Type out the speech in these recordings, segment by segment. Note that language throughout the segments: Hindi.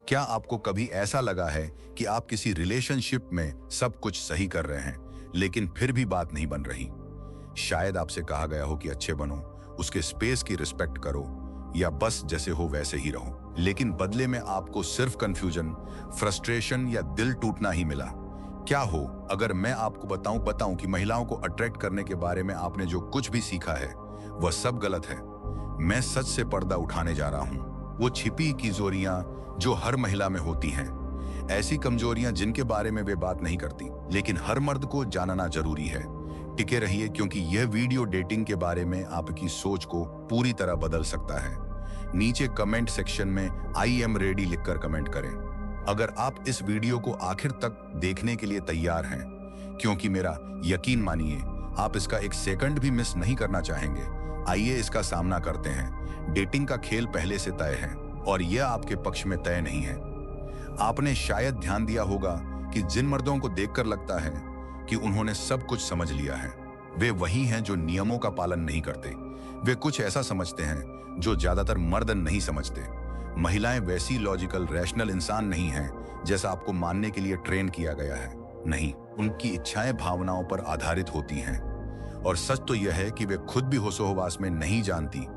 क्या आपको कभी ऐसा लगा है कि आप किसी रिलेशनशिप में सब कुछ सही कर रहे हैं लेकिन फिर भी बात नहीं बन रही? शायद आपसे कहा गया हो कि अच्छे बनो, उसके स्पेस की रिस्पेक्ट करो या बस जैसे हो वैसे ही रहो, लेकिन बदले में आपको सिर्फ कंफ्यूजन, फ्रस्ट्रेशन या दिल टूटना ही मिला। क्या हो अगर मैं आपको बताऊं कि महिलाओं को अट्रैक्ट करने के बारे में आपने जो कुछ भी सीखा है वह सब गलत है। मैं सच से पर्दा उठाने जा रहा हूं, वो छिपी कमजोरियां जो हर महिला में होती हैं, ऐसी कमजोरियां जिनके बारे में वे बात नहीं करती लेकिन हर मर्द को जानना जरूरी है। टिके रहिए क्योंकि यह वीडियो डेटिंग के बारे में आपकी सोच को पूरी तरह बदल सकता है। नीचे कमेंट सेक्शन में आई एम रेडी लिखकर कमेंट करें अगर आप इस वीडियो को आखिर तक देखने के लिए तैयार हैं, क्योंकि मेरा यकीन मानिए आप इसका एक सेकंड भी मिस नहीं करना चाहेंगे। आइए इसका सामना करते हैं। डेटिंग का खेल पहले से तय है और यह आपके पक्ष में तय नहीं है। आपने शायद ध्यान दिया होगा कि जिन मर्दों को देखकर लगता है कि उन्होंने सब कुछ समझ लिया है, वे वही हैं जो नियमों का पालन नहीं करते। वे कुछ ऐसा समझते हैं जो ज्यादातर मर्द नहीं समझते। महिलाएं वैसी लॉजिकल रैशनल इंसान नहीं हैं जैसा आपको मानने के लिए ट्रेन किया गया है। नहीं, उनकी इच्छाएं भावनाओं पर आधारित होती हैं। और सच तो यह है कि वे खुद भी होशोहवास में नहीं जानती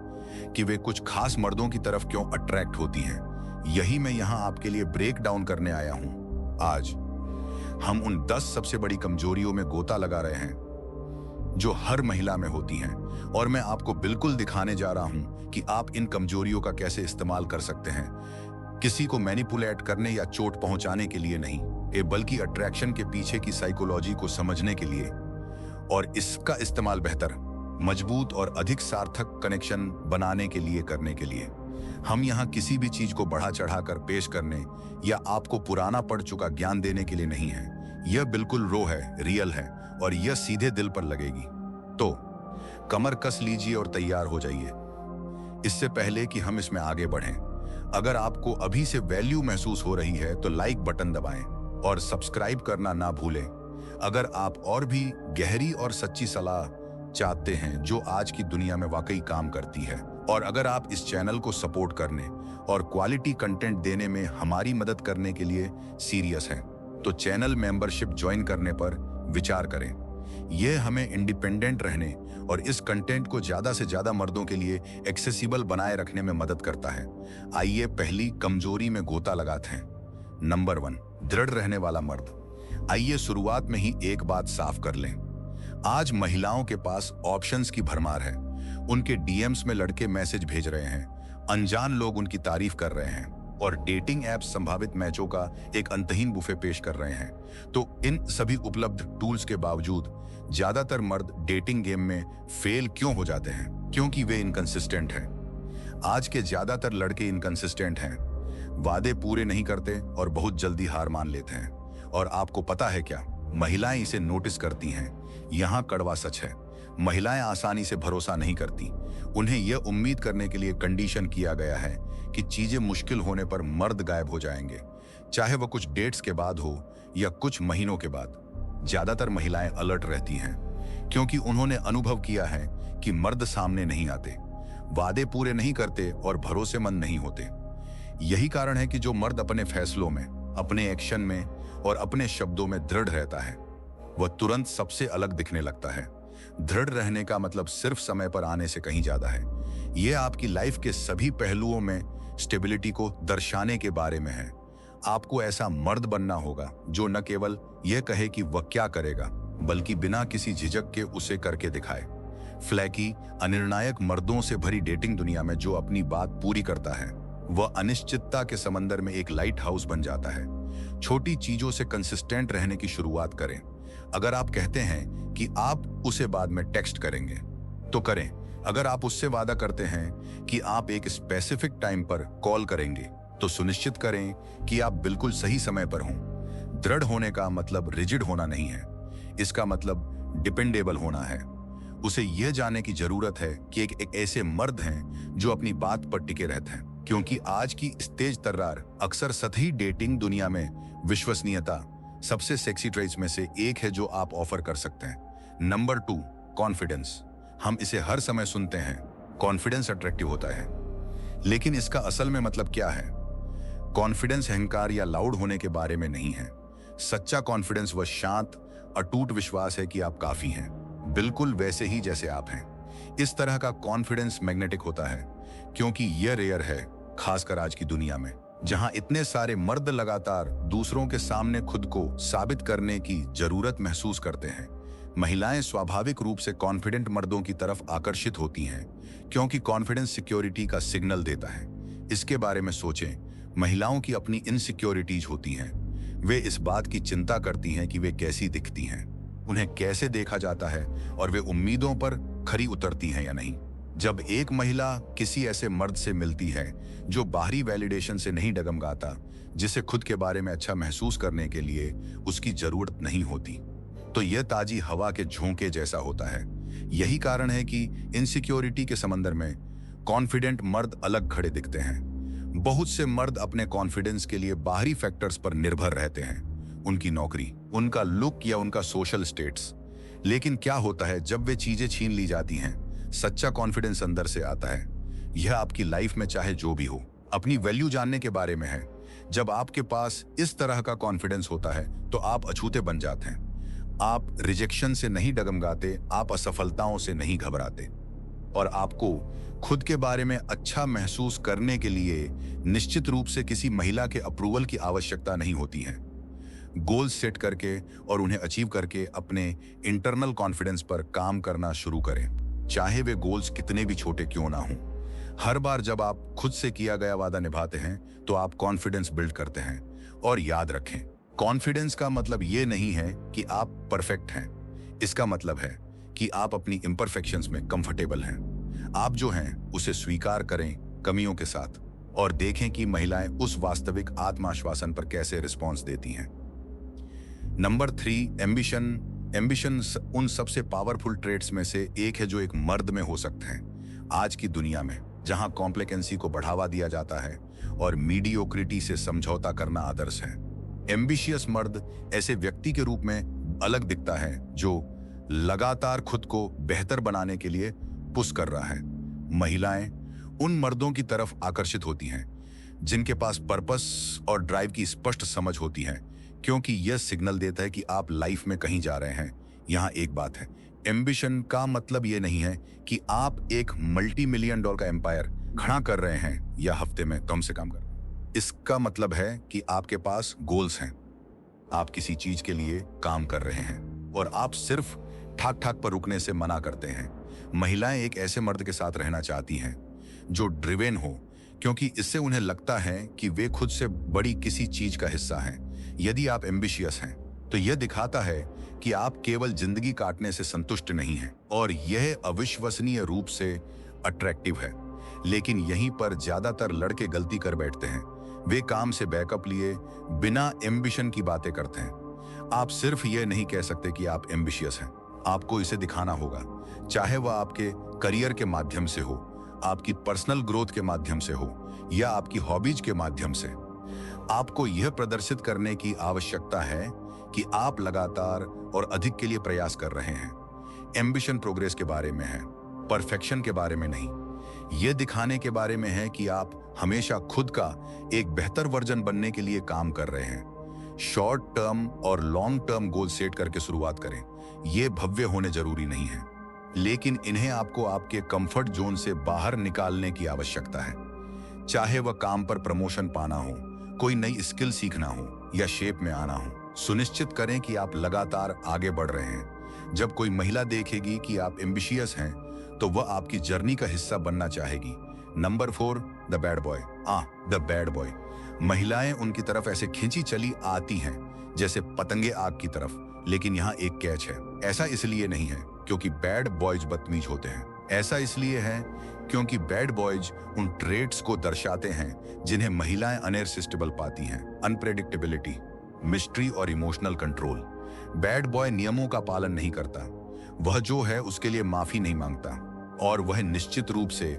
कि वे कुछ खास मर्दों की तरफ क्यों अट्रैक्ट होती हैं। यही मैं यहां आपके लिए ब्रेक डाउन करने आया हूं। आज हम उन 10 सबसे बड़ी कमजोरियों में गोता लगा रहे हैं जो हर महिला में होती हैं, और मैं आपको बिल्कुल दिखाने जा रहा हूं कि आप इन कमजोरियों का कैसे इस्तेमाल कर सकते हैं, किसी को मैनिपुलेट करने या चोट पहुंचाने के लिए नहीं, बल्कि अट्रैक्शन के पीछे की साइकोलॉजी को समझने के लिए, और इसका इस्तेमाल बेहतर, मजबूत और अधिक सार्थक कनेक्शन बनाने के लिए करने के लिए। हम यहाँ किसी भी चीज को बढ़ा चढ़ाकर पेश करने या आपको पुराना पड़ चुका ज्ञान देने के लिए नहीं है। यह बिल्कुल रो है, रियल है, और यह सीधे दिल पर लगेगी। तो कमर कस लीजिए और तैयार हो जाइए। इससे पहले कि हम इसमें आगे बढ़ें, अगर आपको अभी से वैल्यू महसूस हो रही है तो लाइक बटन दबाएं और सब्सक्राइब करना ना भूलें। अगर आप और भी गहरी और सच्ची सलाह चाहते हैं जो आज की दुनिया में वाकई काम करती है, और अगर आप इस चैनल को सपोर्ट करने और क्वालिटी कंटेंट देने में हमारी मदद करने के लिए सीरियस हैं, तो चैनल मेंबरशिप ज्वाइन करने पर विचार करें। यह हमें इंडिपेंडेंट रहने और इस कंटेंट को ज्यादा से ज्यादा मर्दों के लिए एक्सेसिबल बनाए रखने में मदद करता है। आइए पहली कमजोरी में गोता लगाते हैं। नंबर 1, दृढ़ रहने वाला मर्द। आइए शुरुआत में ही एक बात साफ कर लें। आज महिलाओं के पास ऑप्शंस की भरमार है। उनके डीएम्स में लड़के मैसेज भेज रहे हैं, अनजान लोग उनकी तारीफ कर रहे हैं, और डेटिंग ऐप्स संभावित मैचों का एक अंतहीन बुफे पेश कर रहे हैं। तो इन सभी उपलब्ध टूल्स के बावजूद ज्यादातर मर्द डेटिंग गेम में फेल क्यों हो जाते हैं? क्योंकि वे इनकंसिस्टेंट हैं। आज के ज्यादातर लड़के इनकंसिस्टेंट हैं, वादे पूरे नहीं करते और बहुत जल्दी हार मान लेते हैं। और आपको पता है क्या, महिलाएं इसे नोटिस करती हैं। यहाँ कड़वा सच है, महिलाएं आसानी से भरोसा नहीं करती। उन्हें यह उम्मीद करने के लिए कंडीशन किया गया है कि चीजें मुश्किल होने पर मर्द गायब हो जाएंगे, चाहे वह कुछ डेट्स के बाद हो या कुछ महीनों के बाद। ज्यादातर महिलाएं अलर्ट रहती हैं क्योंकि उन्होंने अनुभव किया है कि मर्द सामने नहीं आते, वादे पूरे नहीं करते और भरोसेमंद नहीं होते। यही कारण है कि जो मर्द अपने फैसलों में, अपने एक्शन में और अपने शब्दों में दृढ़ रहता है, वह तुरंत सबसे अलग दिखने लगता है। दृढ़ रहने का मतलब सिर्फ समय पर आने से कहीं ज्यादा है। यह आपकी लाइफ के सभी पहलुओं में स्टेबिलिटी को दर्शाने के बारे में है। आपको ऐसा मर्द बनना होगा जो न केवल यह कहे कि वह क्या करेगा, बल्कि बिना किसी झिझक के उसे करके दिखाए। फ्लैकी, अनिर्णायक मर्दों से भरी डेटिंग दुनिया में जो अपनी बात पूरी करता है, वह अनिश्चितता के समंदर में एक लाइट हाउस बन जाता है। छोटी चीजों से कंसिस्टेंट रहने की शुरुआत करें। अगर आप कहते हैं कि आप उसे बाद में टेक्स्ट करेंगे, तो करें। अगर आप उससे वादा करते हैं कि आप एक स्पेसिफिक टाइम पर कॉल करेंगे, तो सुनिश्चित करें कि आप बिल्कुल सही समय पर हों। दृढ़ होने का मतलब रिजिड होना नहीं है, इसका मतलब डिपेंडेबल होना है। उसे यह जानने की जरूरत है कि एक ऐसे मर्द हैं जो अपनी बात पर टिके रहते हैं, क्योंकि आज की इस तेज तर्रार अक्सर सतही डेटिंग दुनिया में विश्वसनीयता सबसे सेक्सी ट्रेट्स में से एक है जो आप ऑफर कर सकते हैं। Number 2, confidence. हम इसे हर समय सुनते हैं, कॉन्फिडेंस अट्रैक्टिव होता है, लेकिन इसका असल में मतलब क्या है? कॉन्फिडेंस अहंकार या लाउड होने के बारे में नहीं है। सच्चा कॉन्फिडेंस वह शांत अटूट विश्वास है कि आप काफी हैं, बिल्कुल वैसे ही जैसे आप हैं। इस तरह का कॉन्फिडेंस मैग्नेटिक होता है, क्योंकि यह रेयर है, खासकर आज की दुनिया में जहां इतने सारे मर्द लगातार दूसरों के सामने खुद को साबित करने की जरूरत महसूस करते हैं। महिलाएं स्वाभाविक रूप से कॉन्फिडेंट मर्दों की तरफ आकर्षित होती हैं, क्योंकि कॉन्फिडेंस सिक्योरिटी का सिग्नल देता है। इसके बारे में सोचें, महिलाओं की अपनी इनसिक्योरिटीज होती हैं। वे इस बात की चिंता करती हैं कि वे कैसी दिखती हैं, उन्हें कैसे देखा जाता है और वे उम्मीदों पर खरी उतरती हैं या नहीं। जब एक महिला किसी ऐसे मर्द से मिलती है जो बाहरी वैलिडेशन से नहीं डगमगाता, जिसे खुद के बारे में अच्छा महसूस करने के लिए उसकी जरूरत नहीं होती, तो यह ताजी हवा के झोंके जैसा होता है। यही कारण है कि इनसिक्योरिटी के समंदर में कॉन्फिडेंट मर्द अलग खड़े दिखते हैं। बहुत से मर्द अपने कॉन्फिडेंस के लिए बाहरी फैक्टर्स पर निर्भर रहते हैं, उनकी नौकरी, उनका लुक या उनका सोशल स्टेटस। लेकिन क्या होता है जब वे चीजें छीन ली जाती हैं? सच्चा कॉन्फिडेंस अंदर से आता है। यह आपकी लाइफ में चाहे जो भी हो, अपनी वैल्यू जानने के बारे में है। जब आपके पास इस तरह का कॉन्फिडेंस होता है तो आप अछूते बन जाते हैं। आप रिजेक्शन से नहीं डगमगाते, आप असफलताओं से नहीं घबराते, और आपको खुद के बारे में अच्छा महसूस करने के लिए निश्चित रूप से किसी महिला के अप्रूवल की आवश्यकता नहीं होती है। गोल्स सेट करके और उन्हें अचीव करके अपने इंटरनल कॉन्फिडेंस पर काम करना शुरू करें, चाहे वे गोल्स कितने भी छोटे क्यों ना हों। हर बार जब आप खुद से किया गया वादा निभाते हैं तो आप कॉन्फिडेंस बिल्ड करते हैं। और याद रखें, कॉन्फिडेंस का मतलब ये नहीं है कि आप परफेक्ट हैं। इसका मतलब है कि आप अपनी इम्परफेक्शंस में कंफर्टेबल हैं। आप जो हैं उसे स्वीकार करें कमियों के साथ, और देखें कि महिलाएं उस वास्तविक आत्मविश्वासन पर कैसे रिस्पॉन्स देती हैं। Number 3, ambition. एम्बिशन उन सबसे पावरफुल ट्रेट्स में से एक है जो एक मर्द में हो सकते हैं। आज की दुनिया में जहां कॉम्प्लेक्सेंसी को बढ़ावा दिया जाता है और मीडियोक्रिटी से समझौता करना आदर्श है, एम्बिशियस मर्द ऐसे व्यक्ति के रूप में अलग दिखता है जो लगातार खुद को बेहतर बनाने के लिए पुश कर रहा है। महिलाएं उन मर्दों की तरफ आकर्षित होती हैं जिनके पास पर्पस और ड्राइव की स्पष्ट समझ होती है, क्योंकि यह सिग्नल देता है कि आप लाइफ में कहीं जा रहे हैं। यहाँ एक बात है, एम्बिशन का मतलब यह नहीं है कि आप एक मल्टी मिलियन डॉलर का एम्पायर खड़ा कर रहे हैं या हफ्ते में कम से कम कर रहे हैं। इसका मतलब है कि आपके पास गोल्स हैं, आप किसी चीज के लिए काम कर रहे हैं और आप सिर्फ ठाक ठाक पर रुकने से मना करते हैं। महिलाएं एक ऐसे मर्द के साथ रहना चाहती हैं जो ड्रिवेन हो, क्योंकि इससे उन्हें लगता है कि वे खुद से बड़ी किसी चीज का हिस्सा हैं। यदि आप एम्बिशियस हैं तो यह दिखाता है कि आप केवल जिंदगी काटने से संतुष्ट नहीं हैं, और यह अविश्वसनीय रूप से अट्रैक्टिव है। लेकिन यहीं पर ज्यादातर लड़के गलती कर बैठते हैं। वे काम से बैकअप लिए बिना एम्बिशन की बातें करते हैं। आप सिर्फ यह नहीं कह सकते कि आप एम्बिशियस हैं, आपको इसे दिखाना होगा, चाहे वह आपके करियर के माध्यम से हो, आपकी पर्सनल ग्रोथ के माध्यम से हो, या आपकी हॉबीज के माध्यम से। आपको यह प्रदर्शित करने की आवश्यकता है कि आप लगातार और अधिक के लिए प्रयास कर रहे हैं। एम्बिशन प्रोग्रेस के बारे में है, परफेक्शन के बारे में नहीं। यह दिखाने के बारे में है कि आप हमेशा खुद का एक बेहतर वर्जन बनने के लिए काम कर रहे हैं। शॉर्ट टर्म और लॉन्ग टर्म गोल सेट करके शुरुआत करें। ये भव्य होने जरूरी नहीं है, लेकिन इन्हें आपको आपके कंफर्ट जोन से बाहर निकालने की आवश्यकता है। चाहे वह काम पर प्रमोशन पाना हो, कोई नई स्किल सीखना हो या शेप में आना हो, सुनिश्चित करें कि आप लगातार आगे बढ़ रहे हैं। जब कोई महिला देखेगी कि आप एम्बिशियस हैं तो वह आपकी जर्नी का हिस्सा बनना चाहेगी। Number 4, the bad boy. The bad boy. महिलाएं उनकी तरफ ऐसे खींची चली आती हैं जैसे पतंगे आग की तरफ, लेकिन यहाँ एक कैच है। ऐसा इसलिए नहीं है क्योंकि बैड बॉयज बदतमीज होते हैं, ऐसा इसलिए है क्योंकि बैड बॉयज उन ट्रेट्स को दर्शाते हैं जिन्हें महिलाएं अनइरसिस्टिबल पाती हैं। अनप्रेडिक्टेबिलिटी, मिस्ट्री और इमोशनल कंट्रोल। बैड बॉय नियमों का पालन नहीं करता, वह जो है उसके लिए माफी नहीं मांगता, और वह निश्चित रूप से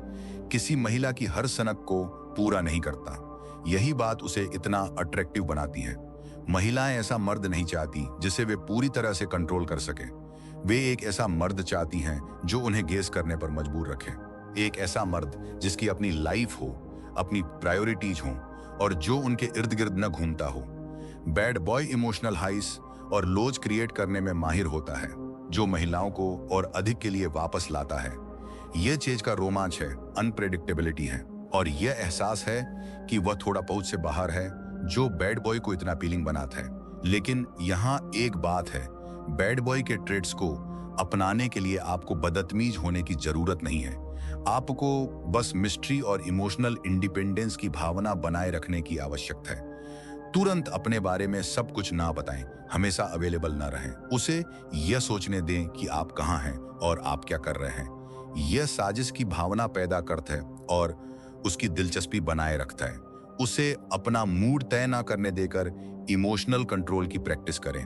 किसी महिला की हर सनक को पूरा नहीं करता। यही बात उसे इतना अट्रैक्टिव बनाती है। महिलाएं ऐसा मर्द नहीं चाहती जिसे वे पूरी तरह से कंट्रोल कर सके। वे एक ऐसा मर्द चाहती हैं जो उन्हें गेस करने पर मजबूर रखे। एक ऐसा मर्द जिसकी अपनी लाइफ हो, अपनी प्रायोरिटीज हो और जो उनके इर्द गिर्द न घूमता हो। बैड बॉय इमोशनल हाइस और लोज क्रिएट करने में माहिर होता है, जो महिलाओं को और अधिक के लिए वापस लाता है। यह चीज का रोमांच है, अनप्रेडिक्टेबिलिटी है, और यह एहसास है कि वह थोड़ा पहुंच से बाहर है, जो बैड बॉय को इतना अपीलिंग बनाता है। लेकिन यहाँ एक बात है, बैड बॉय के ट्रेड्स को अपनाने के लिए आपको बदतमीज होने की जरूरत नहीं है। आपको बस मिस्ट्री और इमोशनल इंडिपेंडेंस की भावना बनाए रखने की आवश्यकता है। तुरंत अपने बारे में सब कुछ ना बताएं, हमेशा अवेलेबल ना रहें। उसे यह सोचने दें कि आप कहाँ हैं और आप क्या कर रहे हैं। यह साजिश की भावना पैदा करता है और उसकी दिलचस्पी बनाए रखता है। उसे अपना मूड तय ना करने देकर इमोशनल कंट्रोल की प्रैक्टिस करें।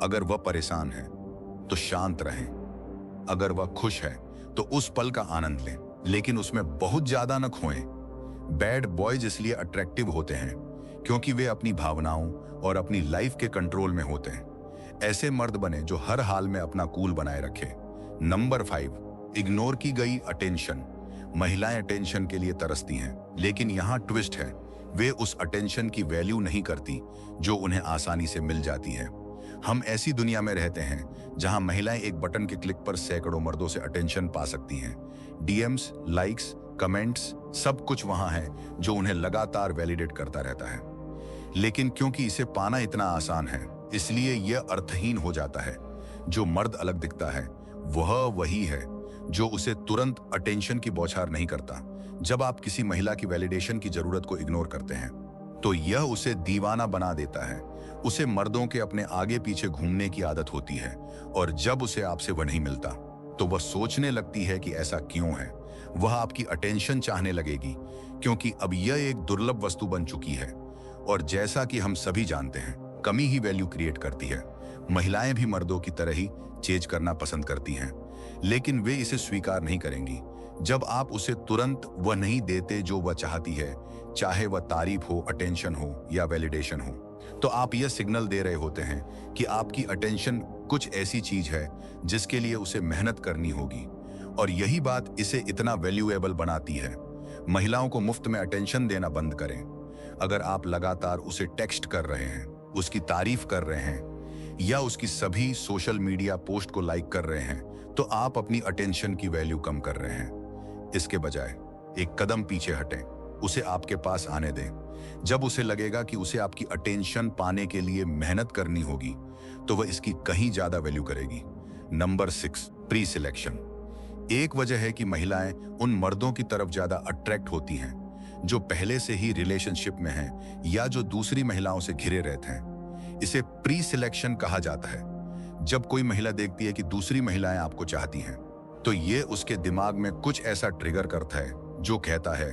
अगर वह परेशान है तो शांत रहें, अगर वह खुश है तो उस पल का आनंद लें, लेकिन उसमें बहुत ज्यादा न खोएं। बैड बॉयज इसलिए अट्रैक्टिव होते हैं क्योंकि वे अपनी भावनाओं और अपनी लाइफ के कंट्रोल में होते हैं। ऐसे मर्द बने जो हर हाल में अपना कूल बनाए रखे। नंबर 5, इग्नोर की गई अटेंशन। महिलाएं अटेंशन के लिए तरसती हैं, लेकिन यहाँ ट्विस्ट है, वे उस अटेंशन की वैल्यू नहीं करती जो उन्हें आसानी से मिल जाती है। हम ऐसी दुनिया में रहते हैं जहां महिलाएं एक बटन के क्लिक पर सैकड़ों मर्दों से अटेंशन पा सकती हैं। डीएम्स, लाइक्स, कमेंट्स, सब कुछ वहां है जो उन्हें लगातार वैलिडेट करता रहता है। लेकिन क्योंकि इसे पाना इतना आसान है, इसलिए यह अर्थहीन हो जाता है। जो मर्द अलग दिखता है वह वही है जो उसे तुरंत अटेंशन की बौछार नहीं करता। जब आप किसी महिला की वैलिडेशन की जरूरत को इग्नोर करते हैं तो यह उसे दीवाना बना देता है। उसे मर्दों के अपने आगे पीछे घूमने की आदत होती है, और जब उसे आपसे वह नहीं मिलता तो वह सोचने लगती है कि ऐसा क्यों है। वह आपकी अटेंशन चाहने लगेगी क्योंकि अब यह एक दुर्लभ वस्तु बन चुकी है। और जैसा कि हम सभी जानते हैं, कमी ही वैल्यू क्रिएट करती है। महिलाएं भी मर्दों की तरह ही चेज करना पसंद करती हैं, लेकिन वे इसे स्वीकार नहीं करेंगी। जब आप उसे तुरंत वह नहीं देते जो वह चाहती है, चाहे वह तारीफ हो, अटेंशन हो या वैलिडेशन हो, तो आप यह सिग्नल दे रहे होते हैं कि आपकी अटेंशन कुछ ऐसी चीज है जिसके लिए उसे मेहनत करनी होगी। और यही बात इसे इतना वैल्यूएबल बनाती है। महिलाओं को मुफ्त में अटेंशन देना बंद करें। अगर आप लगातार उसे टेक्स्ट कर रहे हैं, उसकी तारीफ कर रहे हैं या उसकी सभी सोशल मीडिया पोस्ट को लाइक कर रहे हैं, तो आप अपनी अटेंशन की वैल्यू कम कर रहे हैं। इसके बजाय एक कदम पीछे हटें, उसे आपके पास आने दें। जब उसे लगेगा कि उसे आपकी अटेंशन पाने के लिए मेहनत करनी होगी, तो वह इसकी कहीं ज्यादा वैल्यू करेगी। Number 6, pre selection. एक वजह है कि महिलाएं उन मर्दों की तरफ ज्यादा अट्रैक्ट होती हैं जो पहले से ही रिलेशनशिप में हैं या जो दूसरी महिलाओं से घिरे रहते हैं। इसे प्री सिलेक्शन कहा जाता है। जब कोई महिला देखती है कि दूसरी महिलाएं आपको चाहती हैं, तो ये उसके दिमाग में कुछ ऐसा ट्रिगर करता है जो कहता है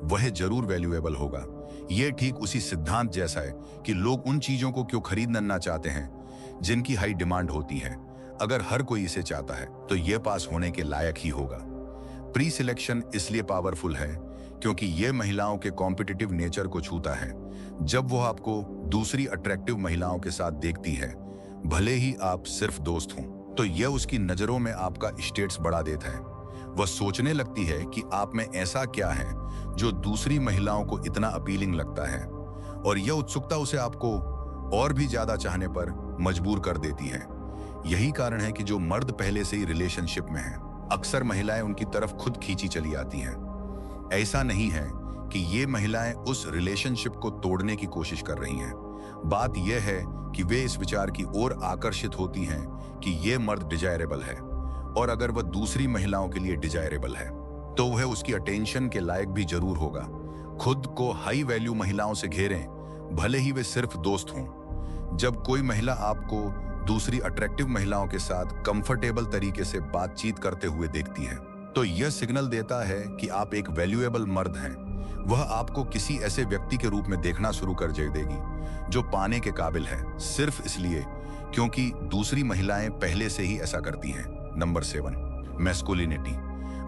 वह जरूर वैल्यूएबल होगा। यह ठीक उसी सिद्धांत जैसा है कि लोग उन चीजों को क्यों खरीदना चाहते हैं जिनकी हाई डिमांड होती है। अगर हर कोई इसे चाहता है तो यह पास होने के लायक ही होगा। प्री सिलेक्शन इसलिए पावरफुल है क्योंकि यह महिलाओं के कॉम्पिटिटिव नेचर को छूता है। जब वो आपको दूसरी अट्रैक्टिव महिलाओं के साथ देखती है, भले ही आप सिर्फ दोस्त हों, तो यह उसकी नजरों में आपका स्टेटस बढ़ा देता है। वह सोचने लगती है कि आप में ऐसा क्या है जो दूसरी महिलाओं को इतना अपीलिंग लगता है, और यह उत्सुकता उसे आपको और भी ज्यादा चाहने पर मजबूर कर देती है। यही कारण है कि जो मर्द पहले से ही रिलेशनशिप में हैं, अक्सर महिलाएं उनकी तरफ खुद खींची चली आती हैं। ऐसा नहीं है कि ये महिलाएं उस रिलेशनशिप को तोड़ने की कोशिश कर रही हैं। बात यह है कि वे इस विचार की ओर आकर्षित होती हैं कि ये मर्द डिजायरेबल है, और अगर वह दूसरी महिलाओं के लिए डिजायरेबल है तो वह उसकी अटेंशन के लायक भी जरूर होगा। खुद को हाई वैल्यू महिलाओं से घेरें, भले ही वे सिर्फ दोस्त हों। जब कोई महिला आपको दूसरी अट्रैक्टिव महिलाओं के साथ कंफर्टेबल तरीके से बातचीत करते हुए देखती है, तो यह सिग्नल देता है कि आप एक वैल्यूएबल मर्द हैं। वह आपको किसी ऐसे व्यक्ति के रूप में देखना शुरू कर देगी जो पाने के काबिल है, सिर्फ इसलिए क्योंकि दूसरी महिलाएं पहले से ही ऐसा करती हैं। Number 7, masculinity.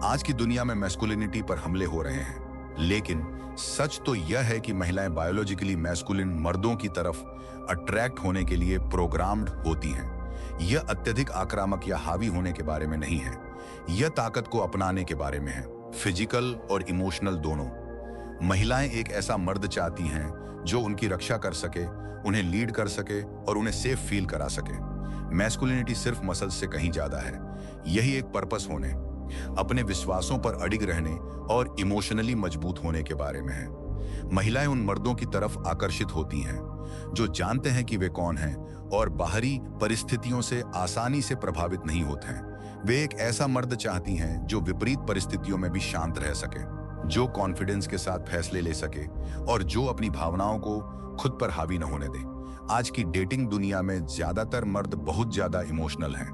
आज की दुनिया में मैस्कुलिनिटी पर हमले हो रहे हैं, लेकिन सच तो यह है कि महिलाएं बायोलॉजिकली मैस्कुलिन मर्दों की तरफ अट्रैक्ट होने के लिए प्रोग्राम्ड होती हैं। यह अत्यधिक आक्रामक या हावी होने के बारे में नहीं है, यह ताकत को अपनाने के बारे में है, फिजिकल और इमोशनल दोनों। महिलाएं एक ऐसा मर्द चाहती हैं जो उनकी रक्षा कर सके, उन्हें लीड कर सके और उन्हें सेफ फील करा सके। मैस्कुलिनिटी सिर्फ मसल्स से कहीं ज्यादा है। यही एक पर्पस होने, अपने विश्वासों पर अडिग रहने और इमोशनली मजबूत होने के बारे में है। महिलाएं उन मर्दों की तरफ आकर्षित होती हैं जो जानते हैं कि वे कौन हैं और बाहरी परिस्थितियों से आसानी से प्रभावित नहीं होते हैं। वे एक ऐसा मर्द चाहती हैं जो विपरीत परिस्थितियों में भी शांत रह सके, जो कॉन्फिडेंस के साथ फैसले ले सके और जो अपनी भावनाओं को खुद पर हावी न होने दे। आज की डेटिंग दुनिया में ज्यादातर मर्द बहुत ज्यादा इमोशनल हैं।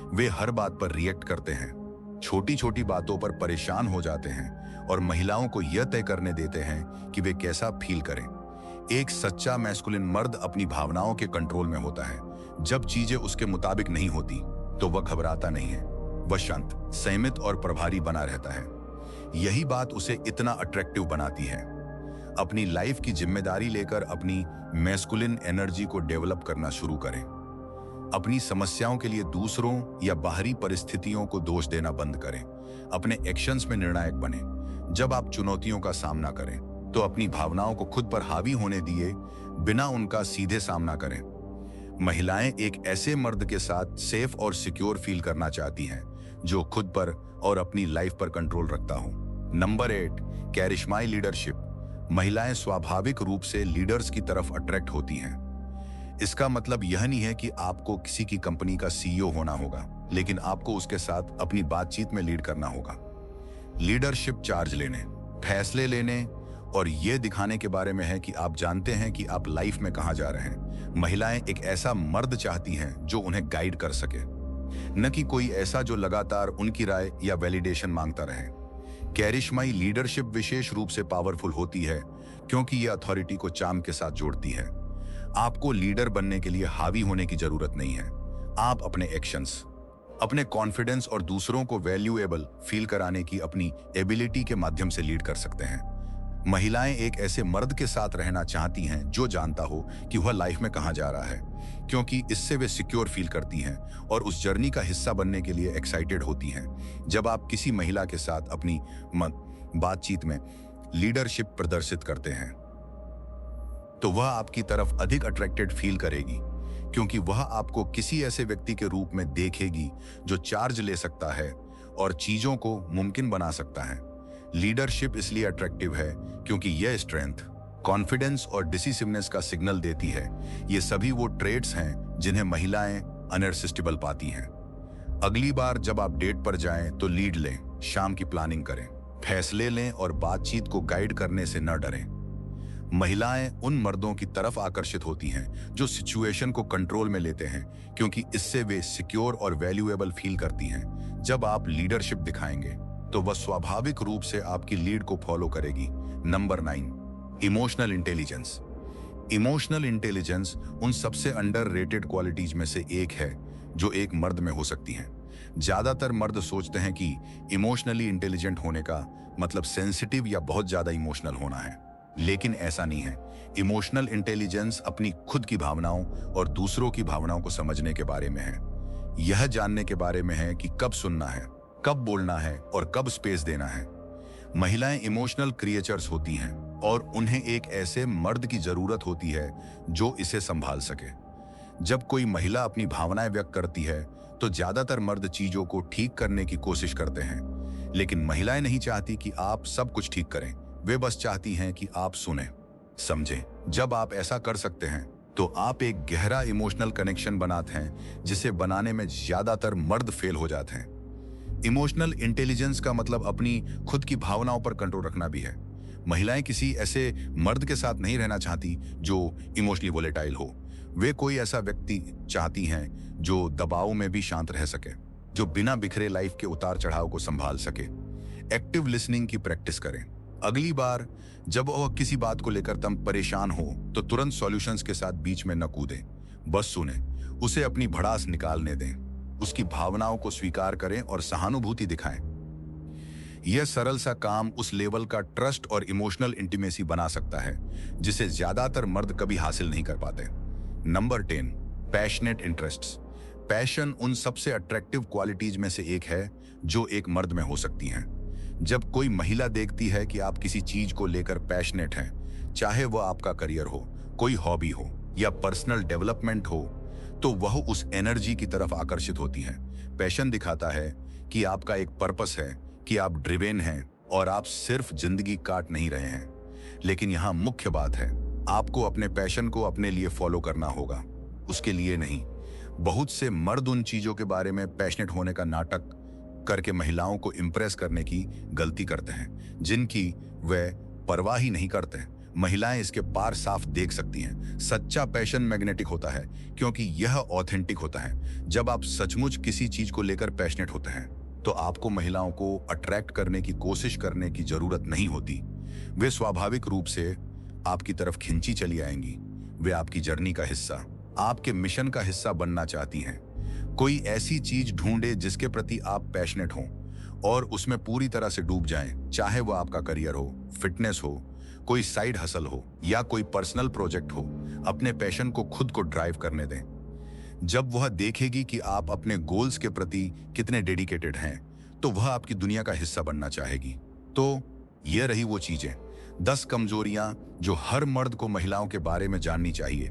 वे हर बात पर रिएक्ट करते हैं, छोटी छोटी बातों पर परेशान हो जाते हैं और महिलाओं को यह तय करने देते हैं कि वे कैसा फील करें। एक सच्चा मैस्कुलिन मर्द अपनी भावनाओं के कंट्रोल में होता है। जब चीजें उसके मुताबिक नहीं होती तो वह घबराता नहीं है, वह शांत, संयमित और प्रभारी बना रहता है। यही बात उसे इतना अट्रैक्टिव बनाती है। अपनी लाइफ की जिम्मेदारी लेकर अपनी मैस्कुलिन एनर्जी को डेवलप करना शुरू करें। अपनी समस्याओं के लिए दूसरों या बाहरी परिस्थितियों को दोष देना बंद करें। अपने एक्शंस में निर्णायक बने। जब आप चुनौतियों का सामना करें तो अपनी भावनाओं को खुद पर हावी होने दिए बिना उनका सीधे सामना करें। महिलाएं एक ऐसे मर्द के साथ सेफ और सिक्योर फील करना चाहती हैं जो खुद पर और अपनी लाइफ पर कंट्रोल रखता हो। नंबर 8, कैरिश्माई लीडरशिप। महिलाएं स्वाभाविक रूप से लीडर्स की तरफ अट्रैक्ट होती हैं। इसका मतलब यह नहीं है कि आपको किसी की कंपनी का सीईओ होना होगा, लेकिन आपको उसके साथ अपनी बातचीत में लीड करना होगा। लीडरशिप चार्ज लेने, फैसले लेने और यह दिखाने के बारे में है कि आप जानते हैं कि आप लाइफ में कहां जा रहे हैं। महिलाएं एक ऐसा मर्द चाहती हैं जो उन्हें गाइड कर सके, न कि कोई ऐसा जो लगातार उनकी राय या वैलिडेशन मांगता रहे। कैरिश्माई लीडरशिप विशेष रूप से पावरफुल होती है क्योंकि यह अथॉरिटी को चार्म के साथ जोड़ती है। आपको लीडर बनने के लिए हावी होने की जरूरत नहीं है। आप अपने एक्शंस, अपने कॉन्फिडेंस और दूसरों को वैल्यूएबल फील कराने की अपनी एबिलिटी के माध्यम से लीड कर सकते हैं। महिलाएं एक ऐसे मर्द के साथ रहना चाहती हैं जो जानता हो कि वह लाइफ में कहां जा रहा है, क्योंकि इससे वे सिक्योर फील करती हैं और उस जर्नी का हिस्सा बनने के लिए एक्साइटेड होती हैं। जब आप किसी महिला के साथ अपनी बातचीत में लीडरशिप प्रदर्शित करते हैं तो वह आपकी तरफ अधिक अट्रैक्टेड फील करेगी, क्योंकि वह आपको किसी ऐसे व्यक्ति के रूप में देखेगी जो चार्ज ले सकता है और चीजों को मुमकिन बना सकता है। लीडरशिप इसलिए अट्रैक्टिव है क्योंकि यह स्ट्रेंथ, कॉन्फिडेंस और डिसिसिवनेस का सिग्नल देती है। ये सभी वो ट्रेड्स हैं जिन्हें महिलाएं अनइरसिस्टिबल पाती हैं। अगली बार जब आप डेट पर जाएं तो लीड लें, शाम की प्लानिंग करें, फैसले लें और बातचीत को गाइड करने से न डरें। महिलाएं उन मर्दों की तरफ आकर्षित होती हैं जो सिचुएशन को कंट्रोल में लेते हैं, क्योंकि इससे वे सिक्योर और वैल्यूएबल फील करती हैं। जब आप लीडरशिप दिखाएंगे तो वह स्वाभाविक रूप से आपकी लीड को फॉलो करेगी। Number 9, emotional intelligence. Emotional intelligence उन सबसे अंडररेटेड क्वालिटीज में से एक है जो एक मर्द में हो सकती हैं। ज्यादातर मर्द सोचते हैं कि इमोशनली इंटेलिजेंट होने का मतलब सेंसिटिव या बहुत ज्यादा इमोशनल होना है, लेकिन ऐसा नहीं है। इमोशनल इंटेलिजेंस अपनी खुद की भावनाओं और दूसरों की भावनाओं को समझने के बारे में है। यह जानने के बारे में है कि कब सुनना है, कब बोलना है और कब स्पेस देना है। महिलाएं इमोशनल क्रिएचर्स होती हैं और उन्हें एक ऐसे मर्द की जरूरत होती है जो इसे संभाल सके। जब कोई महिला अपनी भावनाएं व्यक्त करती है तो ज्यादातर मर्द चीजों को ठीक करने की कोशिश करते हैं, लेकिन महिलाएं नहीं चाहती कि आप सब कुछ ठीक करें। वे बस चाहती हैं कि आप सुनें, समझें। जब आप ऐसा कर सकते हैं तो आप एक गहरा इमोशनल कनेक्शन बनाते हैं, जिसे बनाने में ज्यादातर मर्द फेल हो जाते हैं। इमोशनल इंटेलिजेंस का मतलब अपनी खुद की भावनाओं पर कंट्रोल रखना भी है। महिलाएं किसी ऐसे मर्द के साथ नहीं रहना चाहती जो इमोशनली वोलेटाइल हो। वे कोई ऐसा व्यक्ति चाहती हैं जो दबाव में भी शांत रह सके, जो बिना बिखरे लाइफ के उतार चढ़ाव को संभाल सके। एक्टिव लिसनिंग की प्रैक्टिस करें। अगली बार जब वह किसी बात को लेकर तुम परेशान हो तो तुरंत सॉल्यूशंस के साथ बीच में न कूदें, बस सुने, उसे अपनी भड़ास निकालने दें, उसकी भावनाओं को स्वीकार करें और सहानुभूति दिखाएं। यह सरल सा काम उस लेवल का ट्रस्ट और इमोशनल इंटीमेसी बना सकता है जिसे ज्यादातर मर्द कभी हासिल नहीं कर पाते। Number 10, passionate interests. पैशन उन सबसे अट्रैक्टिव क्वालिटीज में से एक है जो एक मर्द में हो सकती हैं। जब कोई महिला देखती है कि आप किसी चीज को लेकर पैशनेट हैं, चाहे वह आपका करियर हो, कोई हॉबी हो या पर्सनल डेवलपमेंट हो, तो वह उस एनर्जी की तरफ आकर्षित होती है। पैशन दिखाता है कि आपका एक पर्पस है, कि आप ड्रिवेन हैं और आप सिर्फ जिंदगी काट नहीं रहे हैं। लेकिन यहाँ मुख्य बात है, आपको अपने पैशन को अपने लिए फॉलो करना होगा, उसके लिए नहीं। बहुत से मर्द उन चीजों के बारे में पैशनेट होने का नाटक करके महिलाओं को इंप्रेस करने की गलती करते हैं, जिनकी वे परवाह ही नहीं करते। महिलाएं इसके पार साफ देख सकती हैं। सच्चा पैशन मैग्नेटिक होता है क्योंकि यह ऑथेंटिक होता है। जब आप सचमुच किसी चीज को लेकर पैशनेट होते हैं तो आपको महिलाओं को अट्रैक्ट करने की कोशिश करने की जरूरत नहीं होती। वे स्वाभाविक रूप से आपकी तरफ खिंची चली आएंगी। वे आपकी जर्नी का हिस्सा, आपके मिशन का हिस्सा बनना चाहती हैं। कोई ऐसी चीज ढूंढे जिसके प्रति आप पैशनेट हों और उसमें पूरी तरह से डूब जाएं, चाहे वो आपका करियर हो, फिटनेस हो, कोई साइड हसल हो या कोई पर्सनल प्रोजेक्ट हो। अपने पैशन को खुद को ड्राइव करने दें। जब वह देखेगी कि आप अपने गोल्स के प्रति कितने डेडिकेटेड हैं, तो वह आपकी दुनिया का हिस्सा बनना चाहेगी। तो ये रही वो चीजें, 10 कमजोरियां जो हर मर्द को महिलाओं के बारे में जाननी चाहिए।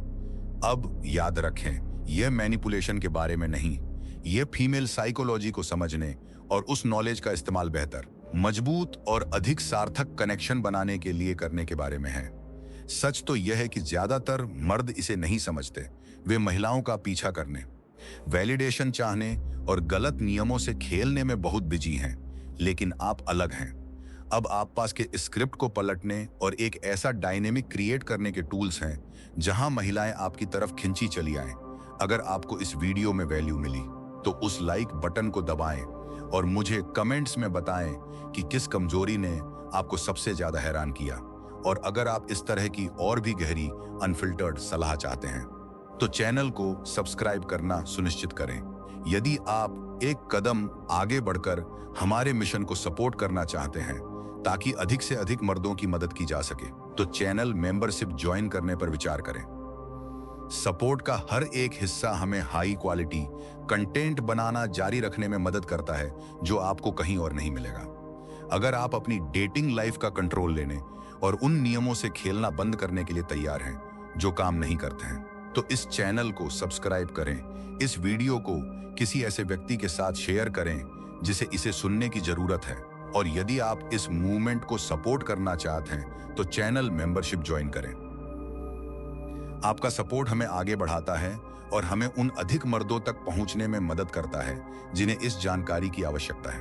अब याद रखें, यह मैनिपुलेशन के बारे में नहीं, यह फीमेल साइकोलॉजी को समझने और उस नॉलेज का इस्तेमाल बेहतर, मजबूत और अधिक सार्थक कनेक्शन बनाने के लिए करने के बारे में है। सच तो यह है कि ज्यादातर मर्द इसे नहीं समझते। वे महिलाओं का पीछा करने, वैलिडेशन चाहने और गलत नियमों से खेलने में बहुत बिजी हैं। लेकिन आप अलग हैं। अब आप पास के स्क्रिप्ट को पलटने और एक ऐसा डायनेमिक क्रिएट करने के टूल्स हैं जहां महिलाएं आपकी तरफ खिंची चली आएं। अगर आपको इस वीडियो में वैल्यू मिली तो उस लाइक बटन को दबाएं और मुझे कमेंट्स में बताएं कि किस कमजोरी ने आपको सबसे ज्यादा हैरान किया। और अगर आप इस तरह की और भी गहरी अनफिल्टर्ड सलाह चाहते हैं तो चैनल को सब्सक्राइब करना सुनिश्चित करें। यदि आप एक कदम आगे बढ़कर हमारे मिशन को सपोर्ट करना चाहते हैं ताकि अधिक से अधिक मर्दों की मदद की जा सके, तो चैनल मेंबरशिप ज्वाइन करने पर विचार करें। सपोर्ट का हर एक हिस्सा हमें हाई क्वालिटी कंटेंट बनाना जारी रखने में मदद करता है, जो आपको कहीं और नहीं मिलेगा। अगर आप अपनी डेटिंग लाइफ का कंट्रोल लेने और उन नियमों से खेलना बंद करने के लिए तैयार हैं जो काम नहीं करते हैं, तो इस चैनल को सब्सक्राइब करें। इस वीडियो को किसी ऐसे व्यक्ति के साथ शेयर करें जिसे इसे सुनने की जरूरत है। और यदि आप इस मूवमेंट को सपोर्ट करना चाहते हैं तो चैनल मेंबरशिप ज्वाइन करें। आपका सपोर्ट हमें आगे बढ़ाता है और हमें उन अधिक मर्दों तक पहुंचने में मदद करता है जिन्हें इस जानकारी की आवश्यकता है।